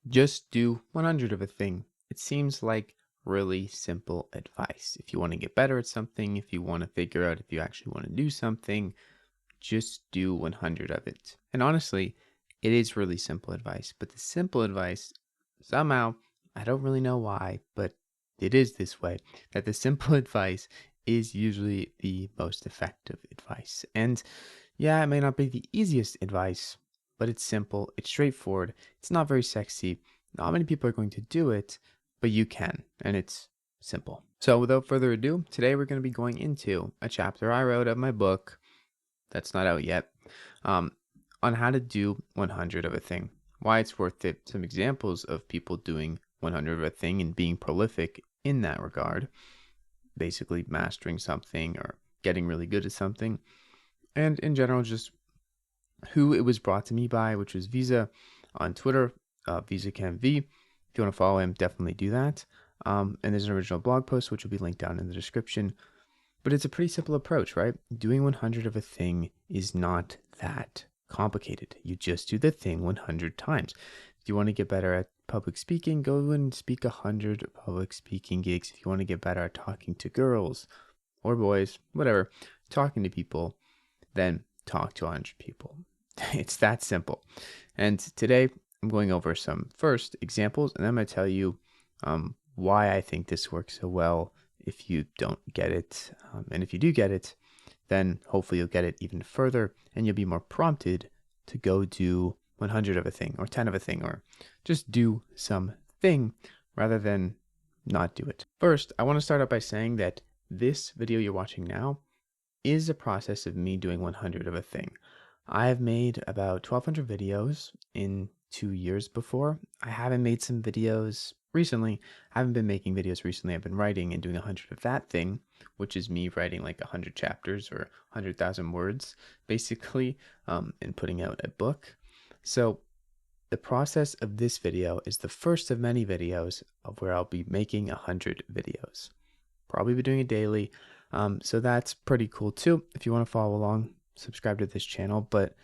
Just do 100 of a thing. It seems like really simple advice. If you want to get better at something, if you want to figure out if you actually want to do something, just do 100 of it. And honestly, it is really simple advice. But the simple advice, somehow, I don't really know why, but it is this way, that the simple advice is usually the most effective advice. And yeah, it may not be the easiest advice, but it's simple, it's straightforward, it's not very sexy. Not many people are going to do it, but you can, and it's simple. So without further ado, today we're going to be going into a chapter I wrote of my book that's not out yet, um, on how to do 100 of a thing, why it's worth it, some examples of people doing 100 of a thing and being prolific in that regard, basically mastering something or getting really good at something, and in general, just who it was brought to me by, which was Visa on Twitter, VisaCamV. If you want to follow him, definitely do that. And there's an original blog post, which will be linked down in the description. But it's a pretty simple approach, right? Doing 100 of a thing is not that complicated. You just do the thing 100 times. If you want to get better at public speaking, go and speak 100 public speaking gigs. If you want to get better at talking to girls or boys, whatever, talking to people, then talk to 100 people. It's that simple. And today I'm going over some first examples, and I'm going to tell you why I think this works so well if you don't get it. And if you do get it, then hopefully you'll get it even further and you'll be more prompted to go do 100 of a thing or 10 of a thing or just do something rather than not do it. First, I want to start out by saying that this video you're watching now is a process of me doing 100 of a thing. I have made about 1,200 videos in 2 years before. I haven't made some videos recently. I haven't been making videos recently. I've been writing and doing 100 of that thing, which is me writing like 100 chapters or 100,000 words, basically, and putting out a book. So the process of this video is the first of many videos of where I'll be making 100 videos. Probably be doing it daily. So that's pretty cool too. If you want to follow along, subscribe to this channel. But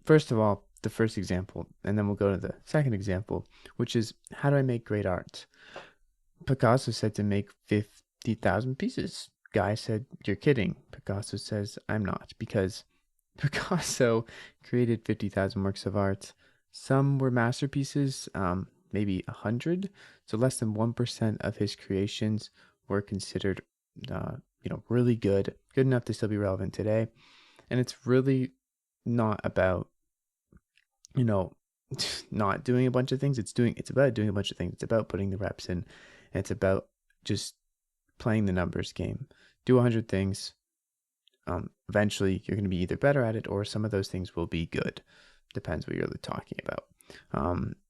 first of all, the first example, and then we'll go to the second example, which is how do I make great art? Picasso said to make 50,000 pieces. Guy said, you're kidding. Picasso says, I'm not, because Picasso created 50,000 works of art. Some were masterpieces, maybe 100. So less than 1% of his creations were considered, really good enough to still be relevant today. And it's really not about, not doing a bunch of things. It's about doing a bunch of things. It's about putting the reps in. And it's about just playing the numbers game. Do 100 things. Eventually, you're going to be either better at it or some of those things will be good. Depends what you're really talking about.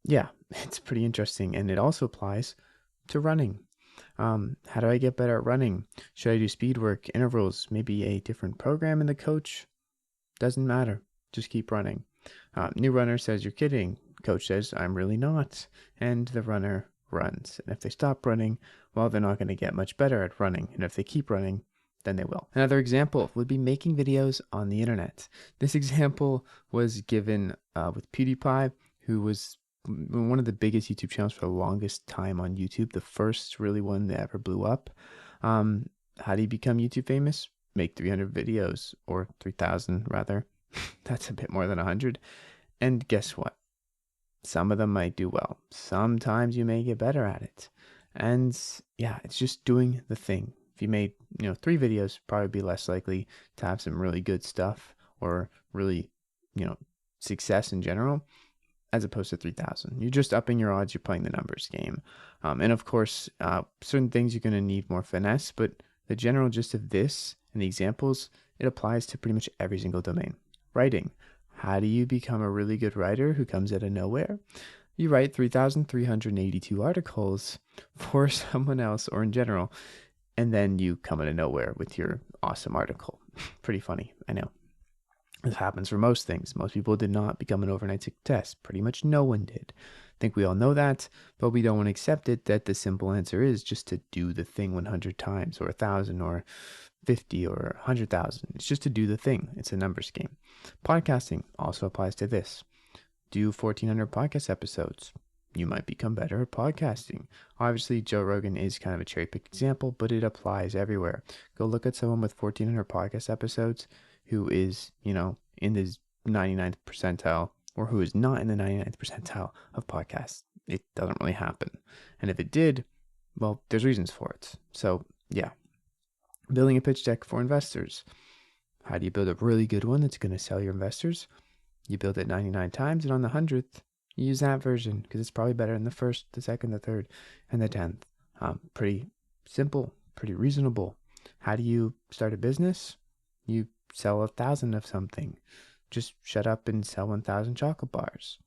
Yeah, it's pretty interesting. And it also applies to running. How do I get better at running? Should I do speed work, intervals, maybe a different program in the coach? Doesn't matter. Just keep running. New runner says, you're kidding. Coach says, I'm really not. And the runner runs. And if they stop running, well, they're not going to get much better at running. And if they keep running, then they will. Another example would be making videos on the internet. This example was given with PewDiePie, who was one of the biggest YouTube channels for the longest time on YouTube, the first really one that ever blew up. How do you become YouTube famous? Make 300 videos, or 3,000 rather. That's a bit more than 100. And guess what? Some of them might do well. Sometimes you may get better at it. And yeah, it's just doing the thing. If you made, 3 videos, probably be less likely to have some really good stuff or really, success in general, as opposed to 3,000. You're just upping your odds. You're playing the numbers game. And of course, certain things you're going to need more finesse, but the general gist of this and the examples, it applies to pretty much every single domain. Writing. How do you become a really good writer who comes out of nowhere? You write 3,382 articles for someone else or in general, and then you come out of nowhere with your awesome article. Pretty funny, I know. This happens for most things. Most people did not become an overnight success. Pretty much no one did. I think we all know that, but we don't want to accept it that the simple answer is just to do the thing 100 times or 1,000 or 50 or 100,000. It's just to do the thing. It's a numbers game. Podcasting also applies to this. Do 1,400 podcast episodes. you might become better at podcasting. Obviously, Joe Rogan is kind of a cherry picked example, but it applies everywhere. Go look at someone with 1,400 podcast episodes who is, in the 99th percentile, or who is not in the 99th percentile of podcasts. It doesn't really happen. And if it did, well, there's reasons for it. So, yeah. Building a pitch deck for investors. How do you build a really good one that's going to sell your investors? You build it 99 times, and on the 100th, you use that version because it's probably better than the first, the second, the third, and the 10th. Pretty simple, pretty reasonable. How do you start a business? You sell 1,000 of something. Just shut up and sell 1,000 chocolate bars.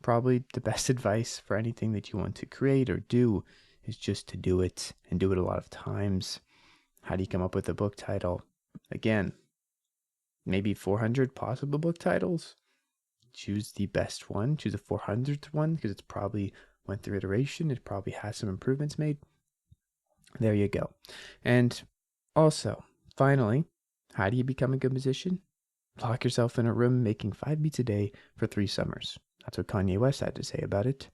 Probably the best advice for anything that you want to create or do is just to do it and do it a lot of times. How do you come up with a book title? Again, maybe 400 possible book titles. Choose the best one. Choose a 400th one because it's probably went through iteration. It probably has some improvements made. There you go. And also, finally, how do you become a good musician? Lock yourself in a room making 5 beats a day for 3 summers. That's what Kanye West had to say about it.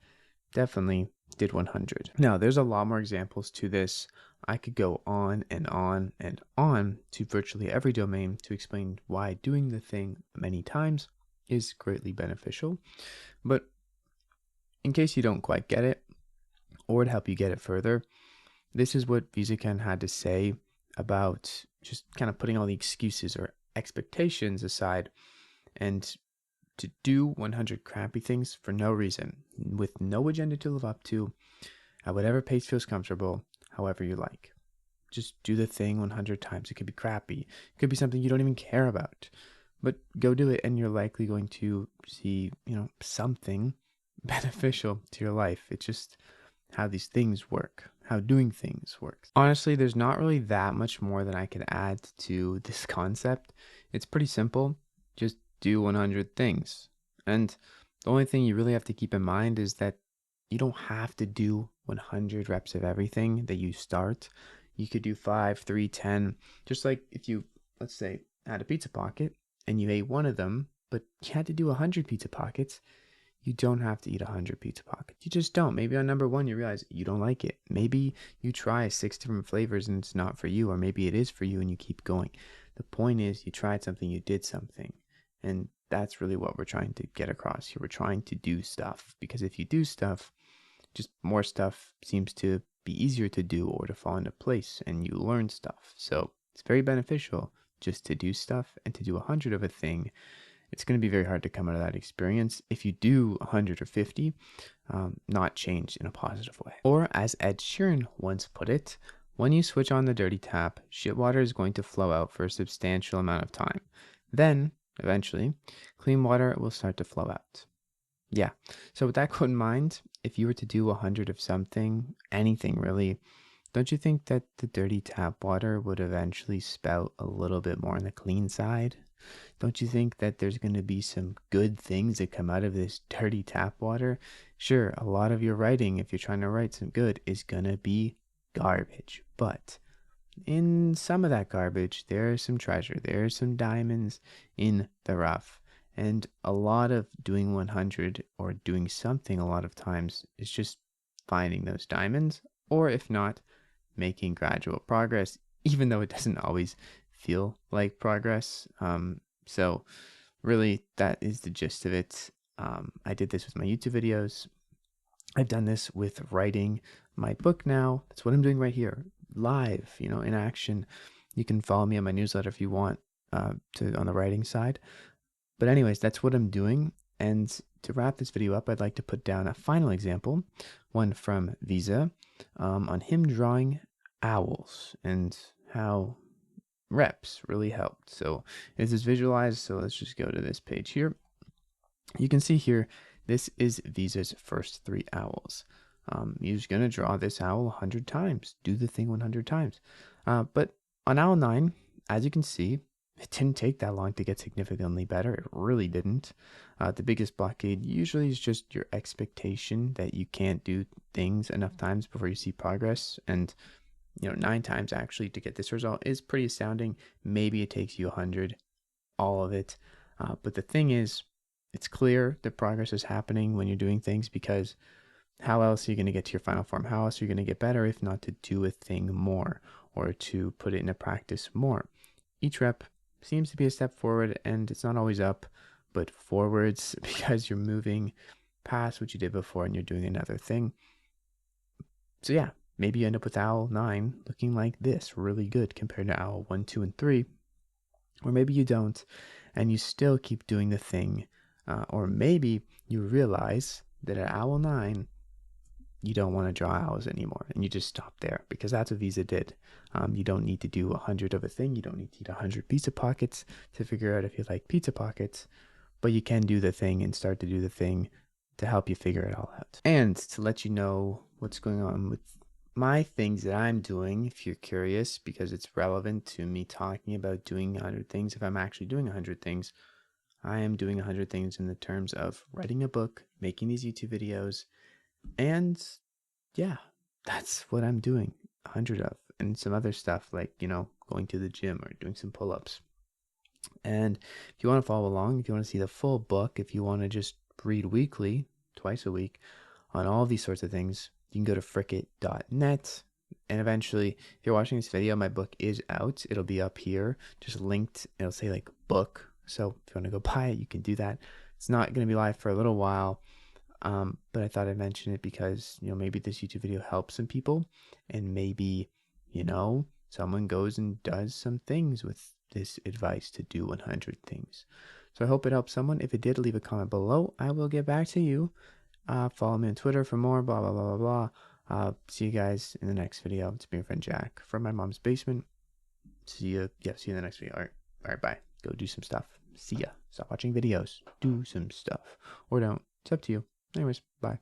Definitely did 100. Now, there's a lot more examples to this. I could go on and on and on to virtually every domain to explain why doing the thing many times is greatly beneficial. But in case you don't quite get it, or to help you get it further, this is what VisaCan had to say about just kind of putting all the excuses or expectations aside and to do 100 crappy things for no reason, with no agenda to live up to, at whatever pace feels comfortable, however you like. Just do the thing 100 times. It could be crappy. It could be something you don't even care about. But go do it and you're likely going to see, something beneficial to your life. It's just how these things work, how doing things works. Honestly, there's not really that much more that I could add to this concept. It's pretty simple. Just do 100 things. And the only thing you really have to keep in mind is that you don't have to do 100 reps of everything that you start. You could do 5, 3, 10. Just like if you, let's say, had a pizza pocket and you ate one of them, but you had to do 100 pizza pockets, you don't have to eat 100 pizza pockets. You just don't. Maybe on number 1, you realize you don't like it. Maybe you try 6 different flavors and it's not for you, or maybe it is for you and you keep going. The point is you tried something, you did something. And that's really what we're trying to get across here. We're trying to do stuff, because if you do stuff, just more stuff seems to be easier to do or to fall into place, and you learn stuff. So it's very beneficial just to do stuff, and to do 100 of a thing. It's going to be very hard to come out of that experience if you do 100 or 50, not change in a positive way. Or as Ed Sheeran once put it, when you switch on the dirty tap, shit water is going to flow out for a substantial amount of time. Then, eventually, clean water will start to flow out. Yeah. So with that quote in mind, if you were to do 100 of something, anything really, don't you think that the dirty tap water would eventually spout a little bit more on the clean side? Don't you think that there's going to be some good things that come out of this dirty tap water? Sure, a lot of your writing, if you're trying to write some good, is going to be garbage. But in some of that garbage, there is some treasure. There are some diamonds in the rough. And a lot of doing 100 or doing something a lot of times is just finding those diamonds, or if not, making gradual progress, even though it doesn't always feel like progress. So really, that is the gist of it. I did this with my YouTube videos. I've done this with writing my book now. That's what I'm doing right here, live, in action. You can follow me on my newsletter if you want on the writing side. But anyways, that's what I'm doing. And to wrap this video up, I'd like to put down a final example, one from Visa, on him drawing owls and how reps really helped. So this is visualized. So let's just go to this page here. You can see here, this is Visa's first 3 owls. You're just going to draw this owl 100 times. Do the thing 100 times. But on owl 9, as you can see, it didn't take that long to get significantly better. It really didn't. The biggest blockade usually is just your expectation that you can't do things enough times before you see progress. And 9 times actually to get this result is pretty astounding. Maybe it takes you 100, all of it. But the thing is, it's clear that progress is happening when you're doing things, because how else are you going to get to your final form? How else are you going to get better if not to do a thing more or to put it into practice more? Each rep seems to be a step forward, and it's not always up, but forwards because you're moving past what you did before and you're doing another thing. So yeah, maybe you end up with owl 9 looking like this, really good compared to owl 1, 2, and 3. Or maybe you don't, and you still keep doing the thing. Or maybe you realize that at owl 9, you don't want to draw owls anymore, and you just stop there, because that's what Visa did. You don't need to do 100 of a thing. You don't need to eat 100 pizza pockets to figure out if you like pizza pockets, but you can do the thing and start to do the thing to help you figure it all out. And to let you know what's going on with my things that I'm doing, if you're curious, because it's relevant to me talking about doing 100 things. If I'm actually doing 100 things, I am doing 100 things in the terms of writing a book, making these YouTube videos, and yeah, that's what I'm doing 100 of. And some other stuff like, going to the gym or doing some pull ups. And if you want to follow along, if you want to see the full book, if you want to just read weekly, twice a week, on all these sorts of things, you can go to frikit.net. And eventually, if you're watching this video, my book is out. It'll be up here, just linked. It'll say like book. So if you want to go buy it, you can do that. It's not going to be live for a little while. But I thought I'd mention it because, maybe this YouTube video helps some people, and maybe, someone goes and does some things with this advice to do 100 things. So I hope it helps someone. If it did, leave a comment below. I will get back to you. Follow me on Twitter for more, blah, blah, blah, blah, blah. See you guys in the next video. It's me, your friend Jack from my mom's basement. See you in the next video. All right, bye. Go do some stuff. See ya. Stop watching videos. Do some stuff. Or don't. It's up to you. Anyways, bye.